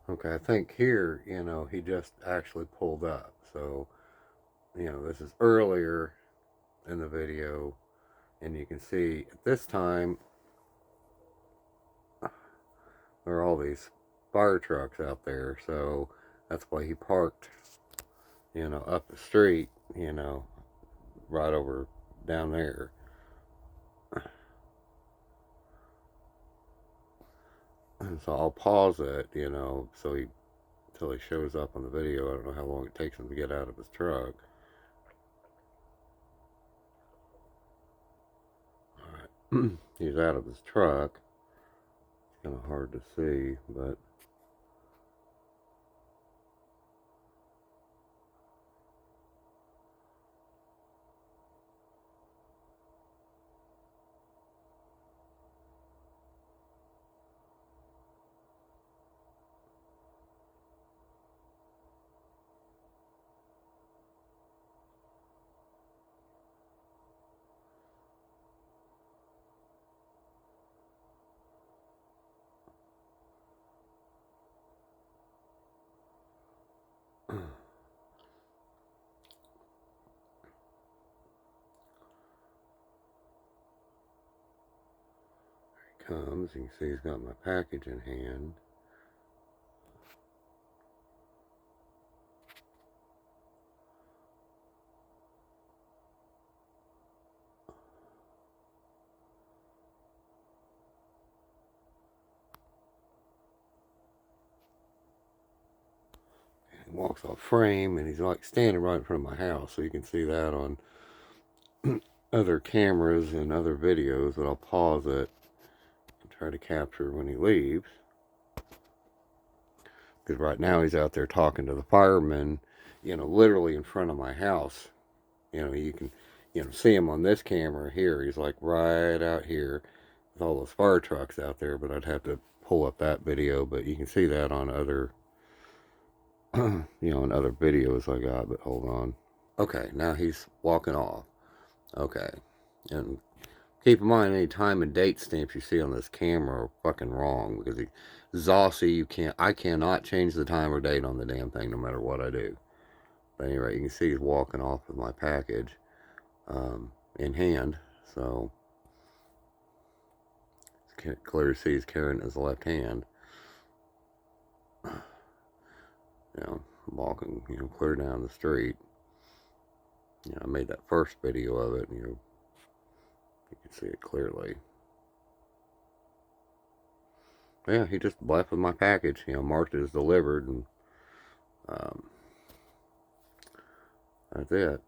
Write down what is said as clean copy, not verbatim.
Okay, I think here, he just actually pulled up. So, this is earlier in the video, and you can see at this time there are all these fire trucks out there. So that's why he parked, up the street, right over down there. And so I'll pause it, so he until he shows up on the video. I don't know how long it takes him to get out of his truck. All right, he's out of his truck. It's kind of hard to see, but here he comes. You can see he's got my package in hand. He walks off frame, and he's like standing right in front of my house, so you can see that on other cameras and other videos. But I'll pause it and try to capture when he leaves. Because right now he's out there talking to the firemen, literally in front of my house. You can, see him on this camera here. He's like right out here with all those fire trucks out there. But I'd have to pull up that video. But you can see that on other, in other videos I got. But hold on. Okay, now he's walking off. Okay, and keep in mind any time and date stamps you see on this camera are fucking wrong because Zossi, I cannot change the time or date on the damn thing no matter what I do. But anyway, you can see he's walking off with my package in hand. So it's clear to see he's carrying his left hand. Walking, clear down the street. I made that first video of it, and you can see it clearly. Yeah, he just left with my package, marked it as delivered, and that's it.